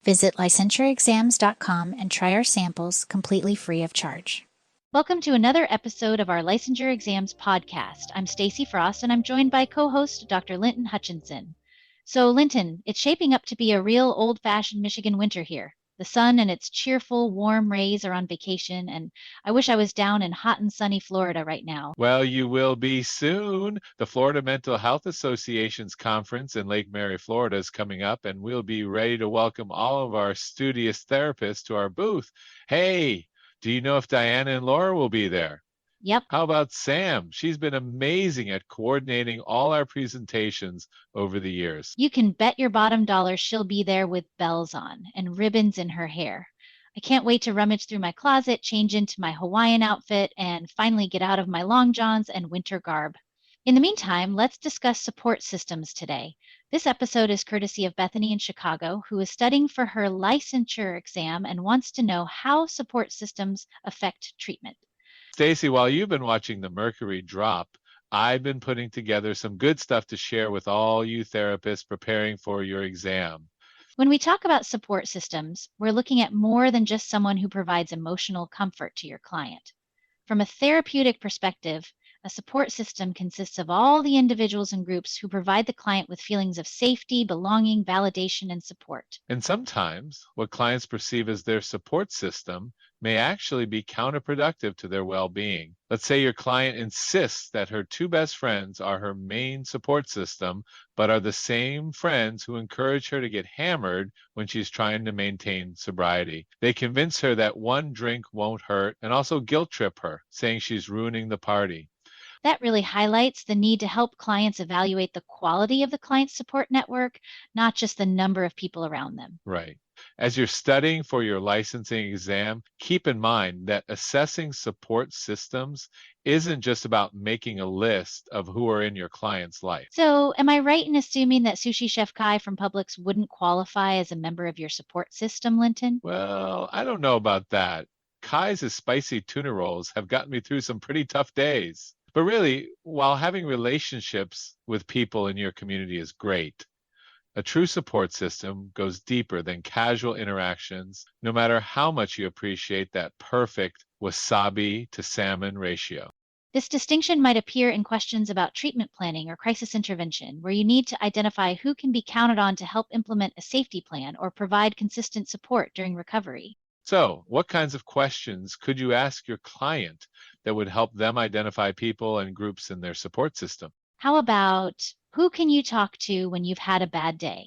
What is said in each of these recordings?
Visit licensureexams.com and try our samples completely free of charge. Welcome to another episode of our Licensure Exams podcast. I'm Stacy Frost, and I'm joined by co-host Dr. Linton Hutchinson. So, Linton, it's shaping up to be a real old-fashioned Michigan winter here. The sun and its cheerful, warm rays are on vacation, and I wish I was down in hot and sunny Florida right now. Well, you will be soon. The Florida Mental Health Association's conference in Lake Mary, Florida is coming up, and we'll be ready to welcome all of our studious therapists to our booth. Hey, do you know if Diana and Laura will be there? Yep. How about Sam? She's been amazing at coordinating all our presentations over the years. You can bet your bottom dollar she'll be there with bells on and ribbons in her hair. I can't wait to rummage through my closet, change into my Hawaiian outfit, and finally get out of my long johns and winter garb. In the meantime, let's discuss support systems today. This episode is courtesy of Bethany in Chicago, who is studying for her licensure exam and wants to know how support systems affect treatment. Stacy, while you've been watching the mercury drop, I've been putting together some good stuff to share with all you therapists preparing for your exam. When we talk about support systems, we're looking at more than just someone who provides emotional comfort to your client. From a therapeutic perspective, a support system consists of all the individuals and groups who provide the client with feelings of safety, belonging, validation, and support. And sometimes what clients perceive as their support system may actually be counterproductive to their well-being. Let's say your client insists that her two best friends are her main support system, but are the same friends who encourage her to get hammered when she's trying to maintain sobriety. They convince her that one drink won't hurt and also guilt trip her, saying she's ruining the party. That really highlights the need to help clients evaluate the quality of the client support network, not just the number of people around them. Right. As you're studying for your licensing exam, keep in mind that assessing support systems isn't just about making a list of who are in your client's life. So, am I right in assuming that Sushi Chef Kai from Publix wouldn't qualify as a member of your support system, Linton? Well, I don't know about that. Kai's spicy tuna rolls have gotten me through some pretty tough days. But really, while having relationships with people in your community is great, a true support system goes deeper than casual interactions, no matter how much you appreciate that perfect wasabi to salmon ratio. This distinction might appear in questions about treatment planning or crisis intervention, where you need to identify who can be counted on to help implement a safety plan or provide consistent support during recovery. So, what kinds of questions could you ask your client that would help them identify people and groups in their support system? How about who can you talk to when you've had a bad day?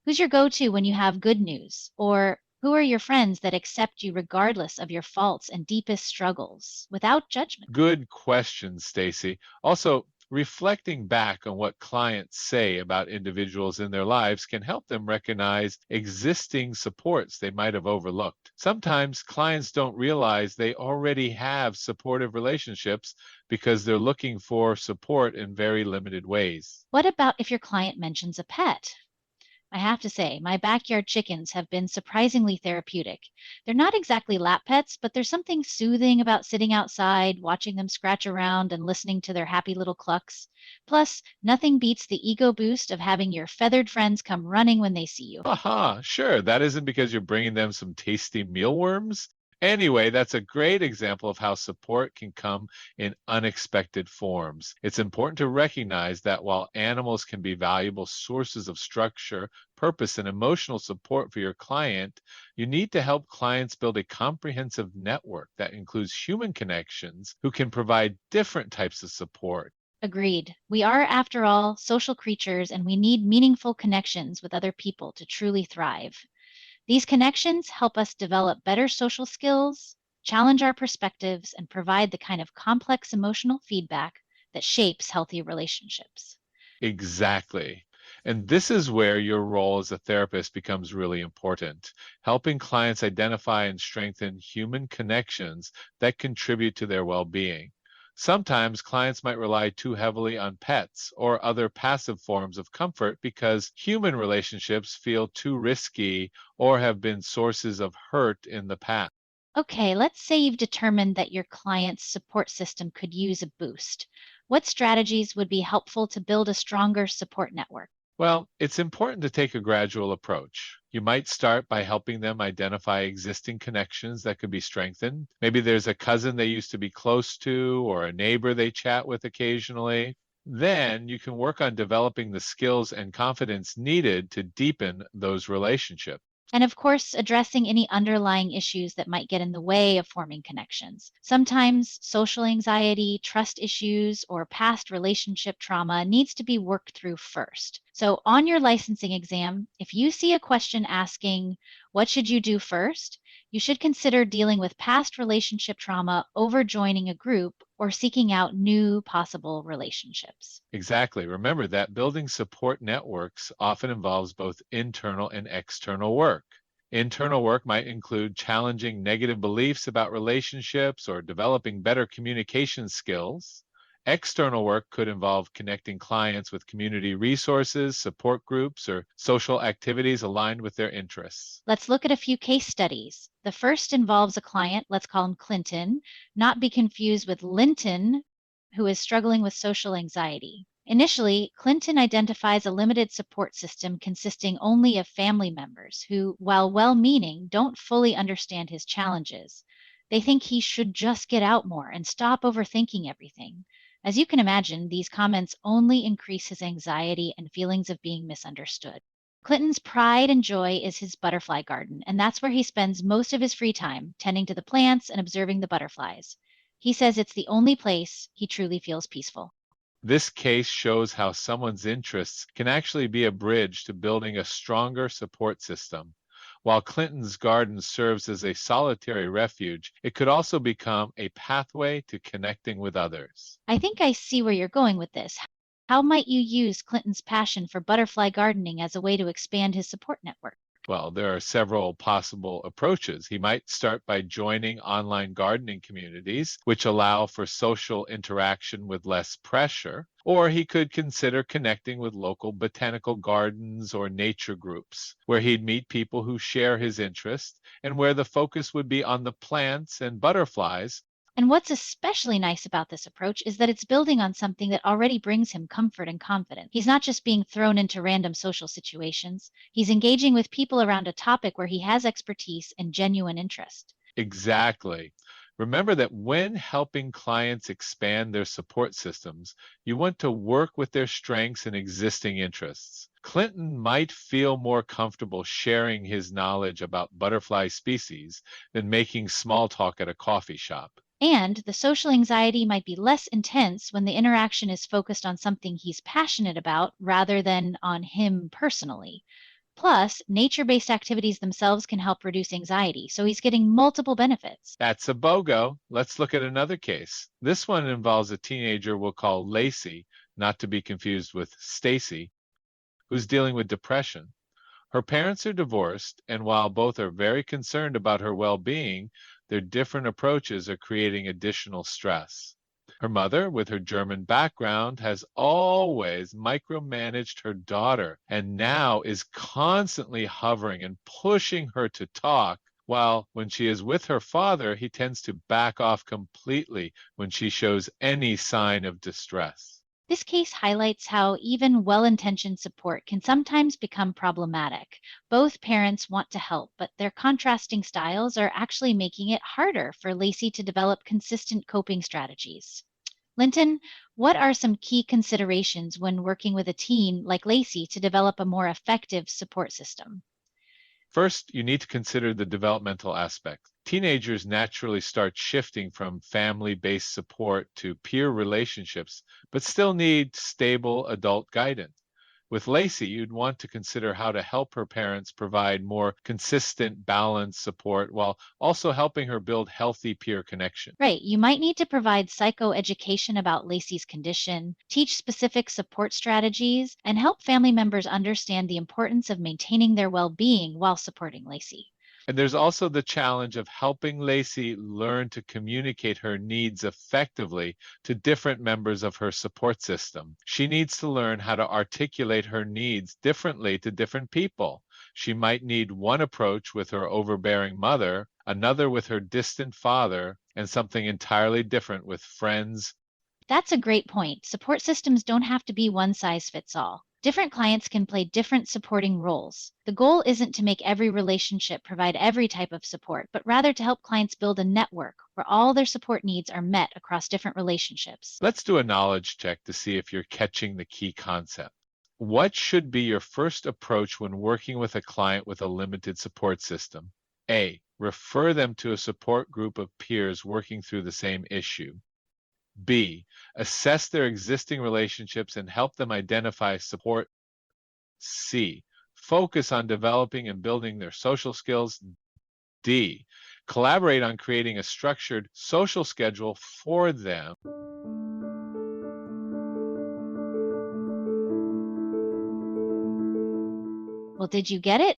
Who's your go-to when you have good news? Or who are your friends that accept you regardless of your faults and deepest struggles without judgment? Good question, Stacy. Also, reflecting back on what clients say about individuals in their lives can help them recognize existing supports they might have overlooked. Sometimes clients don't realize they already have supportive relationships because they're looking for support in very limited ways. What about if your client mentions a pet? I have to say, my backyard chickens have been surprisingly therapeutic. They're not exactly lap pets, but there's something soothing about sitting outside, watching them scratch around and listening to their happy little clucks. Plus, nothing beats the ego boost of having your feathered friends come running when they see you. Aha, sure, that isn't because you're bringing them some tasty mealworms. Anyway, that's a great example of how support can come in unexpected forms. It's important to recognize that while animals can be valuable sources of structure, purpose, and emotional support for your client, you need to help clients build a comprehensive network that includes human connections who can provide different types of support. Agreed. We are, after all, social creatures, and we need meaningful connections with other people to truly thrive. These connections help us develop better social skills, challenge our perspectives, and provide the kind of complex emotional feedback that shapes healthy relationships. Exactly. And this is where your role as a therapist becomes really important, helping clients identify and strengthen human connections that contribute to their well-being. Sometimes clients might rely too heavily on pets or other passive forms of comfort because human relationships feel too risky or have been sources of hurt in the past. Okay, let's say you've determined that your client's support system could use a boost. What strategies would be helpful to build a stronger support network? Well, it's important to take a gradual approach. You might start by helping them identify existing connections that could be strengthened. Maybe there's a cousin they used to be close to or a neighbor they chat with occasionally. Then you can work on developing the skills and confidence needed to deepen those relationships. And of course, addressing any underlying issues that might get in the way of forming connections. Sometimes social anxiety, trust issues, or past relationship trauma needs to be worked through first. So, on your licensing exam, if you see a question asking, "What should you do first?" you should consider dealing with past relationship trauma over joining a group or seeking out new possible relationships. Exactly. Remember that building support networks often involves both internal and external work. Internal work might include challenging negative beliefs about relationships or developing better communication skills. External work could involve connecting clients with community resources, support groups, or social activities aligned with their interests. Let's look at a few case studies. The first involves a client, let's call him Clinton, not be confused with Linton, who is struggling with social anxiety. Initially, Clinton identifies a limited support system consisting only of family members who, while well meaning, don't fully understand his challenges. They think he should just get out more and stop overthinking everything. As you can imagine, these comments only increase his anxiety and feelings of being misunderstood. Clinton's pride and joy is his butterfly garden, and that's where he spends most of his free time, tending to the plants and observing the butterflies. He says it's the only place he truly feels peaceful. This case shows how someone's interests can actually be a bridge to building a stronger support system. While Clinton's garden serves as a solitary refuge, it could also become a pathway to connecting with others. I think I see where you're going with this. How might you use Clinton's passion for butterfly gardening as a way to expand his support network? Well, there are several possible approaches. He might start by joining online gardening communities, which allow for social interaction with less pressure. Or he could consider connecting with local botanical gardens or nature groups, where he'd meet people who share his interest and where the focus would be on the plants and butterflies. And what's especially nice about this approach is that it's building on something that already brings him comfort and confidence. He's not just being thrown into random social situations, he's engaging with people around a topic where he has expertise and genuine interest. Exactly. Remember that when helping clients expand their support systems, you want to work with their strengths and existing interests. Clinton might feel more comfortable sharing his knowledge about butterfly species than making small talk at a coffee shop. And the social anxiety might be less intense when the interaction is focused on something he's passionate about rather than on him personally. Plus, nature based activities themselves can help reduce anxiety, so he's getting multiple benefits. That's a BOGO. Let's look at another case. This one involves a teenager we'll call Lacey, not to be confused with Stacy, who's dealing with depression. Her parents are divorced, and while both are very concerned about her well-being, their different approaches are creating additional stress. Her mother, with her German background, has always micromanaged her daughter and now is constantly hovering and pushing her to talk, while when she is with her father, he tends to back off completely when she shows any sign of distress. This case highlights how even well intentioned support can sometimes become problematic. Both parents want to help, but their contrasting styles are actually making it harder for Lacey to develop consistent coping strategies. Linton, what are some key considerations when working with a teen like Lacey to develop a more effective support system? First, you need to consider the developmental aspect. Teenagers naturally start shifting from family-based support to peer relationships, but still need stable adult guidance. With Lacey, you'd want to consider how to help her parents provide more consistent, balanced support while also helping her build healthy peer connection. Right, you might need to provide psychoeducation about Lacey's condition, teach specific support strategies, and help family members understand the importance of maintaining their well being while supporting Lacey. And there's also the challenge of helping Lacey learn to communicate her needs effectively to different members of her support system. She needs to learn how to articulate her needs differently to different people. She might need one approach with her overbearing mother, another with her distant father, and something entirely different with friends. That's a great point. Support systems don't have to be one size fits all. Different clients can play different supporting roles. The goal isn't to make every relationship provide every type of support, but rather to help clients build a network where all their support needs are met across different relationships. Let's do a knowledge check to see if you're catching the key concept. What should be your first approach when working with a client with a limited support system? A, refer them to a support group of peers working through the same issue. B, assess their existing relationships and help them identify support. C, focus on developing and building their social skills. D, collaborate on creating a structured social schedule for them. Well, did you get it?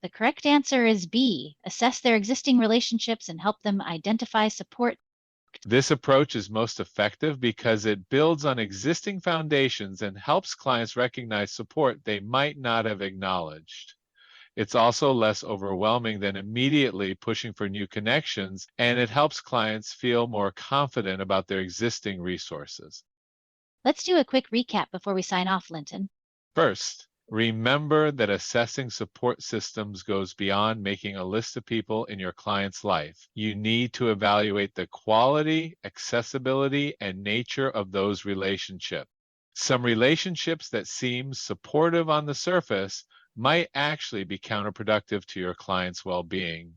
The correct answer is B, assess their existing relationships and help them identify support. This approach is most effective because it builds on existing foundations and helps clients recognize support they might not have acknowledged. It's also less overwhelming than immediately pushing for new connections, and it helps clients feel more confident about their existing resources. Let's do a quick recap before we sign off, Linton. First, remember that assessing support systems goes beyond making a list of people in your client's life. You need to evaluate the quality, accessibility, and nature of those relationships. Some relationships that seem supportive on the surface might actually be counterproductive to your client's well-being.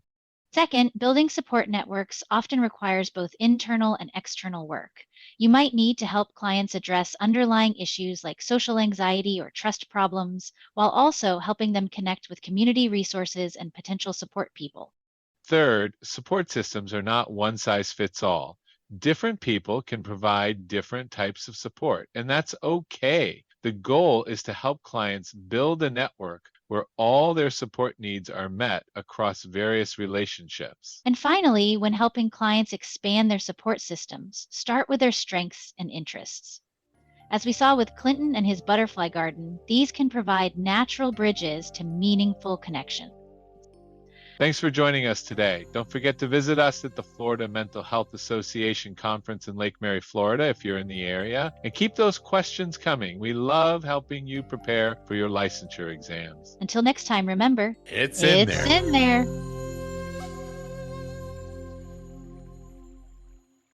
Second, building support networks often requires both internal and external work. You might need to help clients address underlying issues like social anxiety or trust problems, while also helping them connect with community resources and potential support people. Third, support systems are not one size fits all. Different people can provide different types of support, and that's okay. The goal is to help clients build a network where all their support needs are met across various relationships. And finally, when helping clients expand their support systems, start with their strengths and interests. As we saw with Clinton and his butterfly garden, these can provide natural bridges to meaningful connection. Thanks for joining us today. Don't forget to visit us at the Florida Mental Health Association Conference in Lake Mary, Florida, if you're in the area. And keep those questions coming. We love helping you prepare for your licensure exams. Until next time, remember, It's in there. in there.